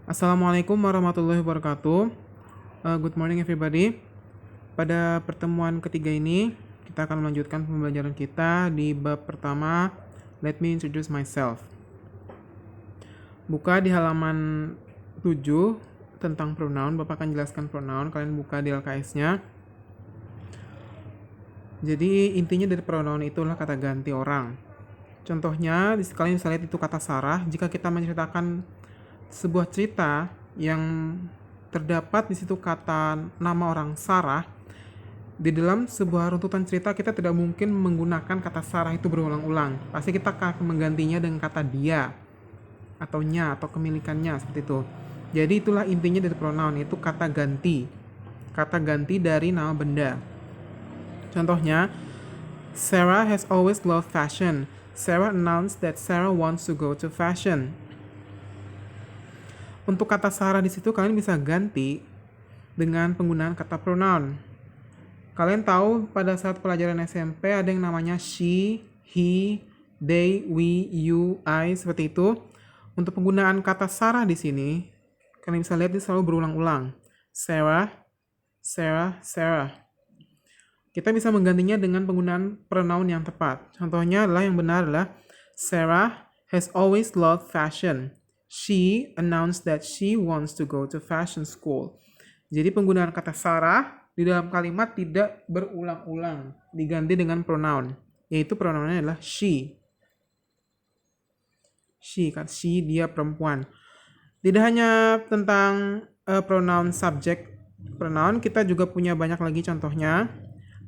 Assalamualaikum warahmatullahi wabarakatuh. Good morning everybody. Pada pertemuan ketiga ini, kita akan melanjutkan pembelajaran kita di bab pertama, Let me introduce myself. Buka di halaman 7 tentang pronoun. Bapak akan jelaskan pronoun, kalian buka di LKS-nya. Jadi intinya dari pronoun itulah kata ganti orang. Contohnya, kalian bisa lihat itu kata Sarah. Jika kita menceritakan sebuah cerita yang terdapat di situ kata nama orang Sarah, di dalam sebuah runtutan cerita kita tidak mungkin menggunakan kata Sarah itu berulang-ulang. Pasti kita akan menggantinya dengan kata dia, atau nya, atau kemilikannya, seperti itu. Jadi itulah intinya dari pronoun, itu kata ganti. Kata ganti dari nama benda. Contohnya, Sarah has always loved fashion. Sarah announced that Sarah wants to go to fashion. Untuk kata Sarah di situ kalian bisa ganti dengan penggunaan kata pronoun. Kalian tahu pada saat pelajaran SMP ada yang namanya she, he, they, we, you, I, seperti itu. Untuk penggunaan kata Sarah di sini, kalian bisa lihat dia selalu berulang-ulang. Sarah, Sarah, Sarah. Kita bisa menggantinya dengan penggunaan pronoun yang tepat. Contohnya adalah yang benar adalah Sarah has always loved fashion. She announced that she wants to go to fashion school. Jadi penggunaan kata Sarah di dalam kalimat tidak berulang-ulang, diganti dengan pronoun, yaitu pronounnya adalah she. She, kan she, dia perempuan. Tidak hanya tentang pronoun subject pronoun, kita juga punya banyak lagi contohnya.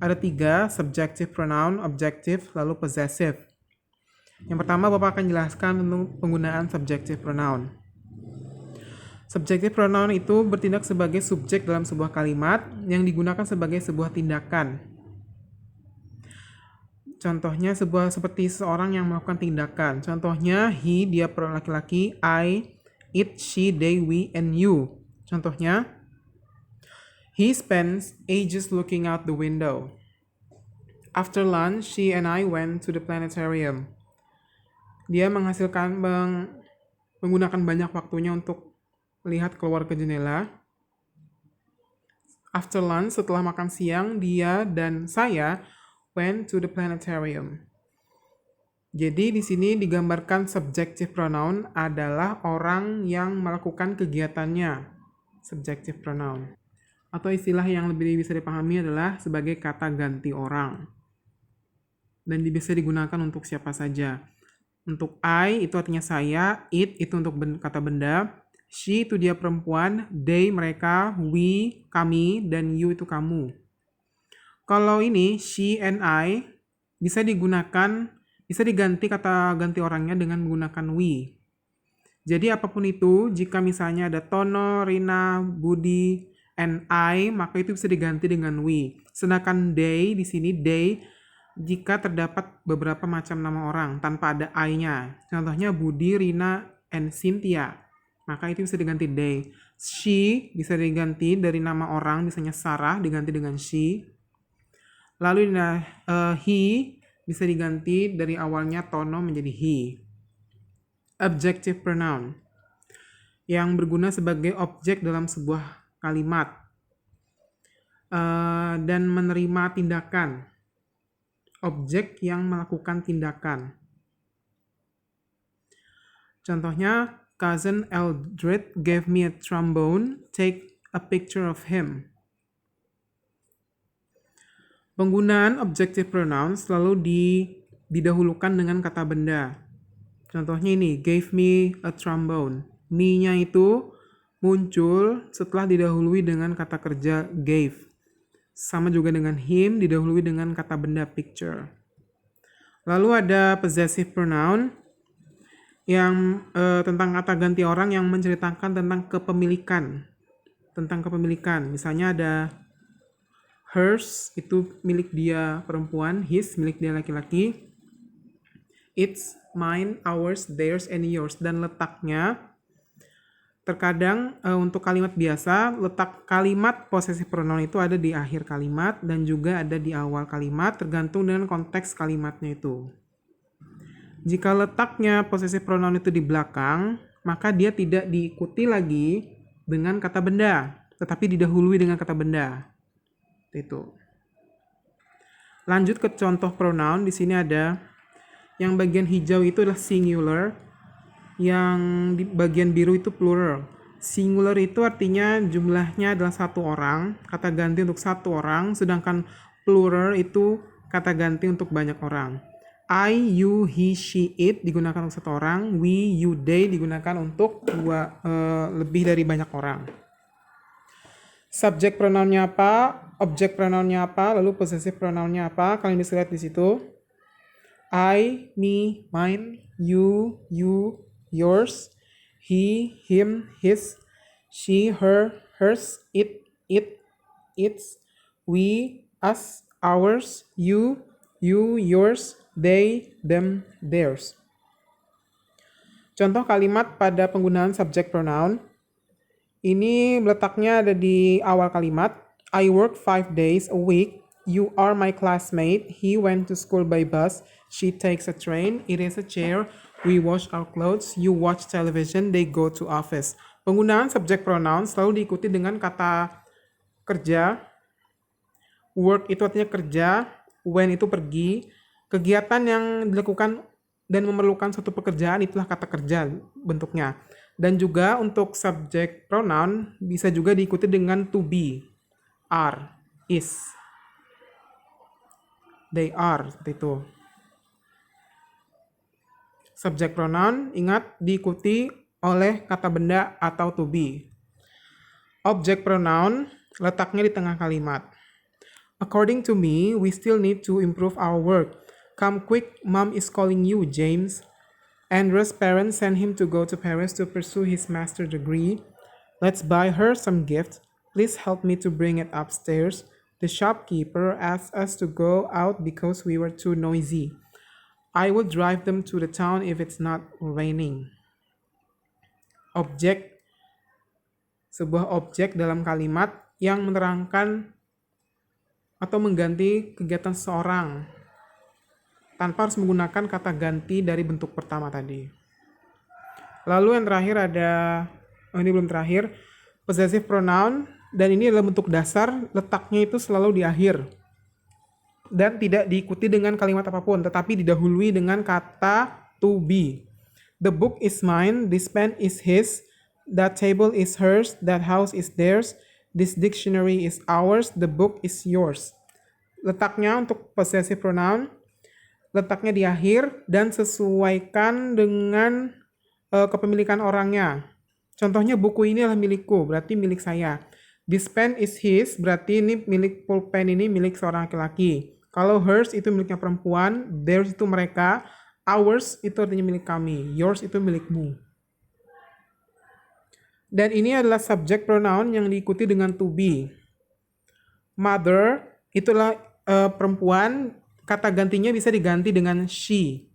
Ada 3, subjective pronoun, objective, lalu possessive. Yang pertama, Bapak akan jelaskan tentang penggunaan subjective pronoun. Subjective pronoun itu bertindak sebagai subjek dalam sebuah kalimat yang digunakan sebagai sebuah tindakan. Contohnya seperti seorang yang melakukan tindakan. Contohnya he, dia laki-laki, I, it, she, they, we, and you. Contohnya, he spends ages looking out the window. After lunch, she and I went to the planetarium. Dia menggunakan banyak waktunya untuk melihat keluar ke jendela. After lunch, setelah makan siang, dia dan saya went to the planetarium. Jadi di sini digambarkan subjective pronoun adalah orang yang melakukan kegiatannya. Subjective pronoun. Atau istilah yang lebih bisa dipahami adalah sebagai kata ganti orang. Dan bisa digunakan untuk siapa saja. Untuk I itu artinya saya, it itu untuk kata benda, she itu dia perempuan, they mereka, we kami, dan you itu kamu. Kalau ini she and I bisa diganti kata ganti orangnya dengan menggunakan we. Jadi apapun itu, jika misalnya ada Tono, Rina, Budi, and I, maka itu bisa diganti dengan we. Sedangkan they di sini jika terdapat beberapa macam nama orang tanpa ada I-nya. Contohnya Budi, Rina, and Cynthia. Maka itu bisa diganti they. She bisa diganti dari nama orang, misalnya Sarah diganti dengan she. Lalu he bisa diganti dari awalnya Tono menjadi he. Objective pronoun yang berguna sebagai objek dalam sebuah kalimat dan menerima tindakan. Objek yang melakukan tindakan. Contohnya, Cousin Eldred gave me a trombone. Take a picture of him. Penggunaan objective pronoun selalu didahulukan dengan kata benda. Contohnya ini, gave me a trombone. Me-nya itu muncul setelah didahului dengan kata kerja gave. Sama juga dengan him, didahului dengan kata benda picture. Lalu ada possessive pronoun yang tentang kata ganti orang yang menceritakan tentang kepemilikan. Misalnya ada hers, itu milik dia perempuan, his, milik dia laki-laki. It's, mine, ours, theirs, and yours. Dan letaknya, terkadang untuk kalimat biasa, letak kalimat possessive pronoun itu ada di akhir kalimat dan juga ada di awal kalimat, tergantung dengan konteks kalimatnya itu. Jika letaknya possessive pronoun itu di belakang, maka dia tidak diikuti lagi dengan kata benda, tetapi didahului dengan kata benda. Itu. Lanjut ke contoh pronoun. Di sini ada yang bagian hijau itu adalah singular, yang di bagian biru itu plural. Singular itu artinya jumlahnya adalah satu orang, kata ganti untuk satu orang, sedangkan plural itu kata ganti untuk banyak orang. I, you, he, she, it digunakan untuk satu orang, we, you, they digunakan untuk lebih dari banyak orang. Subject pronounnya apa, object pronounnya apa, lalu possessive pronounnya apa, kalian bisa lihat di situ. I, me, mine, you, yours, he, him, his, she, her, hers, it, its, we, us, ours, you, yours, they, them, theirs. Contoh kalimat pada penggunaan subject pronoun. Ini letaknya ada di awal kalimat. I work 5 days a week. You are my classmate. He went to school by bus. She takes a train. It is a chair. We wash our clothes. You watch television. They go to office. Penggunaan subject pronoun selalu diikuti dengan kata kerja. Work itu artinya kerja. When itu pergi. Kegiatan yang dilakukan dan memerlukan suatu pekerjaan itulah kata kerja bentuknya. Dan juga untuk subject pronoun bisa juga diikuti dengan to be, are, is. They are, seperti itu. Subject pronoun, ingat, diikuti oleh kata benda atau to be. Object pronoun, letaknya di tengah kalimat. According to me, we still need to improve our work. Come quick, Mom is calling you, James. Andrew's parents sent him to go to Paris to pursue his master's degree. Let's buy her some gifts. Please help me to bring it upstairs. The shopkeeper asked us to go out because we were too noisy. I will drive them to the town if it's not raining. Objek, sebuah objek dalam kalimat yang menerangkan atau mengganti kegiatan seseorang tanpa harus menggunakan kata ganti dari bentuk pertama tadi. Lalu yang terakhir ada, ini belum terakhir, possessive pronoun, dan ini adalah bentuk dasar, letaknya itu selalu di akhir. Dan tidak diikuti dengan kalimat apapun, tetapi didahului dengan kata to be. The book is mine, this pen is his, that table is hers, that house is theirs, this dictionary is ours, the book is yours. Letaknya untuk possessive pronoun, letaknya di akhir dan sesuaikan dengan kepemilikan orangnya. Contohnya buku ini adalah milikku, berarti milik saya. This pen is his, berarti ini milik pulpen ini milik seorang laki-laki. Kalau hers itu miliknya perempuan, theirs itu mereka, ours itu artinya milik kami, yours itu milikmu. Dan ini adalah subject pronoun yang diikuti dengan to be. Mother itulah perempuan, kata gantinya bisa diganti dengan she.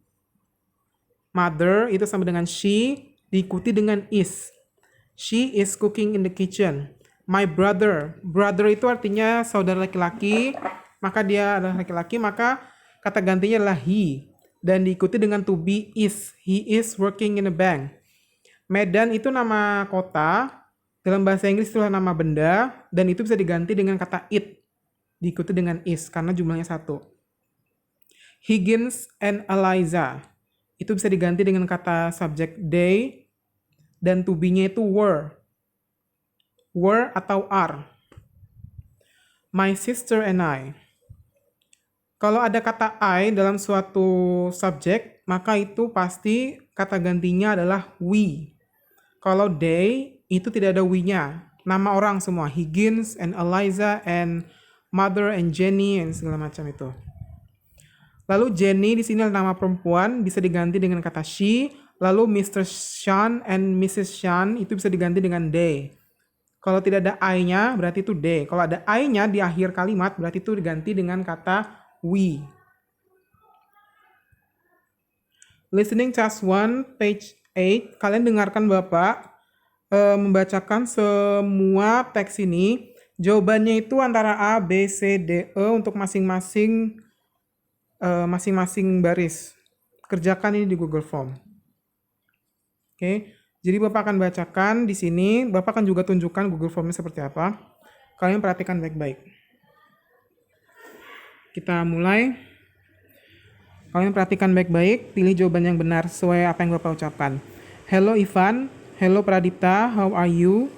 Mother itu sama dengan she, diikuti dengan is. She is cooking in the kitchen. My brother. Brother itu artinya saudara laki-laki, maka dia adalah laki-laki, maka kata gantinya adalah he. Dan diikuti dengan to be is. He is working in a bank. Medan itu nama kota, dalam bahasa Inggris itulah nama benda, dan itu bisa diganti dengan kata it. Diikuti dengan is, karena jumlahnya satu. Higgins and Eliza. Itu bisa diganti dengan kata subject they, dan to be-nya itu were. Were atau are. My sister and I. Kalau ada kata I dalam suatu subjek, maka itu pasti kata gantinya adalah we. Kalau they, itu tidak ada we-nya. Nama orang semua. Higgins and Eliza and mother and Jenny and segala macam itu. Lalu Jenny di sini adalah nama perempuan, bisa diganti dengan kata she. Lalu Mr. Sean and Mrs. Sean itu bisa diganti dengan they. Kalau tidak ada I-nya, berarti itu they. Kalau ada I-nya di akhir kalimat, berarti itu diganti dengan kata we. Listening task 1, page 8. Kalian dengarkan Bapak membacakan semua teks ini. Jawabannya itu antara A, B, C, D, E untuk masing-masing baris. Kerjakan ini di Google Form. Oke. Jadi Bapak akan bacakan di sini, Bapak akan juga tunjukkan Google Form-nya seperti apa. Kalian perhatikan baik-baik. Kita mulai. Kalian perhatikan baik-baik, pilih jawaban yang benar sesuai apa yang Bapak ucapkan. Hello Ivan, hello Pradipta, how are you?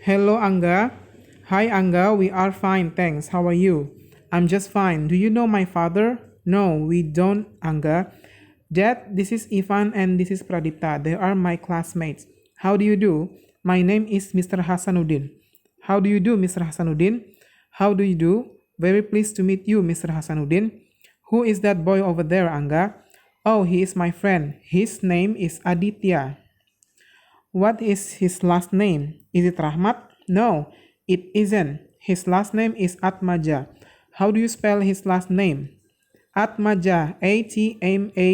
Hello Angga, hi Angga, we are fine, thanks, how are you? I'm just fine, do you know my father? No, we don't, Angga. Dad, this is Ivan and this is Pradipta, they are my classmates. How do you do? My name is Mr. Hasanuddin. How do you do, Mr. Hasanuddin? How do you do? Very pleased to meet you, Mr. Hasanuddin. Who is that boy over there, Angga? Oh, he is my friend. His name is Aditya. What is his last name? Is it Rahmat? No, it isn't. His last name is Atmaja. How do you spell his last name? Atmaja, Atmaja.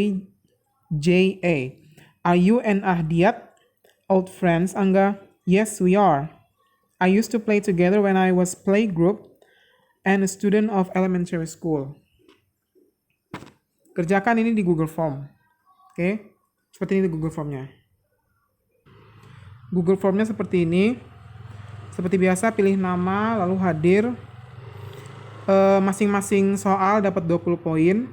Are you and Ahdiyat old friends, Angga? Yes, we are. I used to play together when I was playgroup and a student of elementary school. Kerjakan ini di Google Form. Oke, seperti ini di Google Form-nya. Google Form-nya seperti ini. Seperti biasa, pilih nama, lalu hadir. Masing-masing soal dapat 20 poin.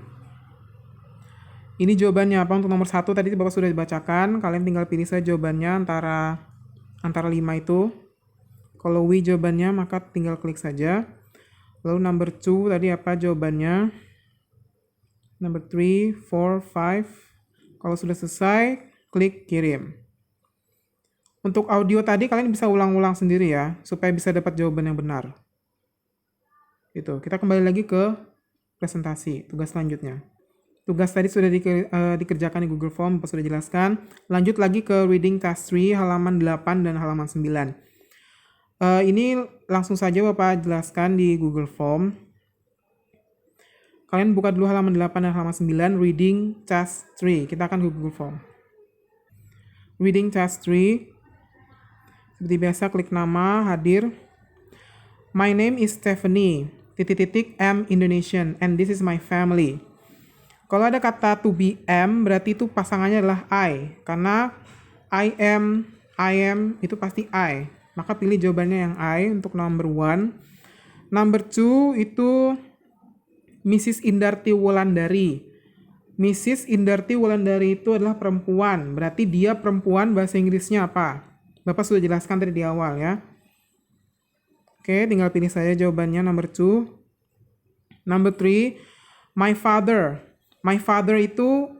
Ini jawabannya apa? Untuk nomor 1 tadi Bapak sudah dibacakan. Kalian tinggal pilih saja jawabannya antara 5 itu. Kalau W jawabannya, maka tinggal klik saja. Lalu number 2 tadi apa jawabannya? Number 3, 4, 5. Kalau sudah selesai, klik kirim. Untuk audio tadi kalian bisa ulang-ulang sendiri ya, supaya bisa dapat jawaban yang benar. Itu. Kita kembali lagi ke presentasi, tugas selanjutnya. Tugas tadi sudah dikerjakan di Google Form, sudah jelaskan. Lanjut lagi ke Reading Task 3, halaman 8 dan halaman 9. Ini langsung saja Bapak jelaskan di Google Form. Kalian buka dulu halaman 8 dan halaman 9, Reading Task 3. Kita akan ke Google Form. Reading Task 3. Seperti biasa, klik nama, hadir. My name is Stephanie, _am Indonesian, and this is my family. Kalau ada kata to be am, berarti itu pasangannya adalah I. Karena I am, itu pasti I. Maka pilih jawabannya yang I untuk number 1. Number 2 itu Mrs. Indarti Wulandari. Mrs. Indarti Wulandari itu adalah perempuan. Berarti dia perempuan, bahasa Inggrisnya apa? Bapak sudah jelaskan tadi di awal ya. Oke, tinggal pilih saja jawabannya number 2. Number 3, my father. My father itu,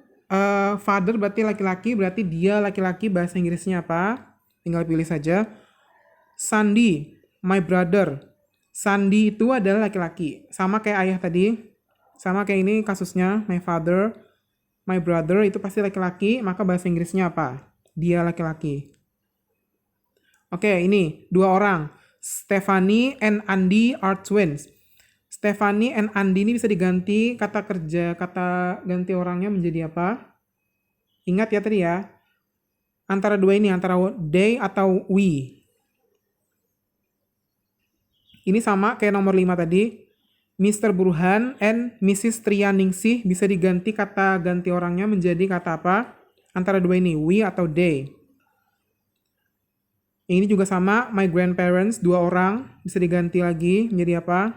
father berarti laki-laki, berarti dia laki-laki, bahasa Inggrisnya apa? Tinggal pilih saja. Sandi, my brother. Sandi itu adalah laki-laki. Sama kayak ayah tadi. Sama kayak ini kasusnya, my father, my brother itu pasti laki-laki, maka bahasa Inggrisnya apa? Dia laki-laki. Oke, ini 2 orang. Stephanie and Andy are twins. Stephanie and Andy ini bisa diganti kata ganti orangnya menjadi apa? Ingat ya tadi ya. Antara 2 ini, antara they atau we. Ini sama kayak nomor 5 tadi. Mr. Burhan and Mrs. Trianingsih bisa diganti kata ganti orangnya menjadi kata apa? Antara 2 ini, we atau they. Ini juga sama, my grandparents, 2 orang, bisa diganti lagi menjadi apa?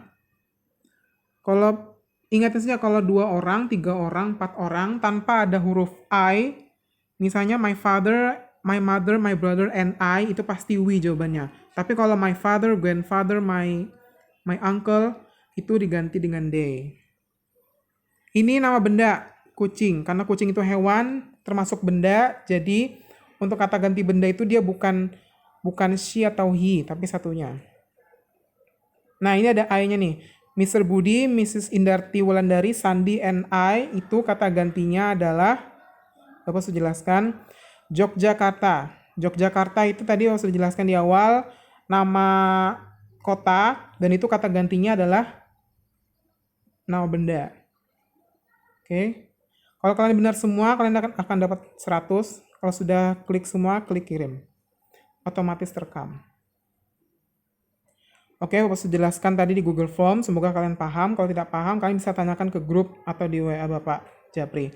Kalau ingat saja kalau 2 orang, 3 orang, 4 orang tanpa ada huruf I, misalnya my father, my mother, my brother, and I, itu pasti we jawabannya. Tapi kalau my father, grandfather, my uncle, itu diganti dengan they. Ini nama benda, kucing. Karena kucing itu hewan, termasuk benda, jadi untuk kata ganti benda itu dia bukan she atau he, tapi satunya. Nah, ini ada I-nya nih. Mr. Budi, Mrs. Indarti Wulandari, Sandi, and I, itu kata gantinya adalah, Bapak sudah jelaskan, Yogyakarta. Yogyakarta itu tadi sudah jelaskan di awal, nama kota, dan itu kata gantinya adalah nama benda. Oke. Kalau kalian benar semua, kalian akan dapat 100. Kalau sudah klik semua, klik kirim. Otomatis terekam. Oke, Bapak sudah jelaskan tadi di Google Form. Semoga kalian paham. Kalau tidak paham, kalian bisa tanyakan ke grup atau di WA Bapak Japri.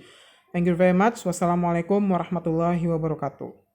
Thank you very much. Wassalamualaikum warahmatullahi wabarakatuh.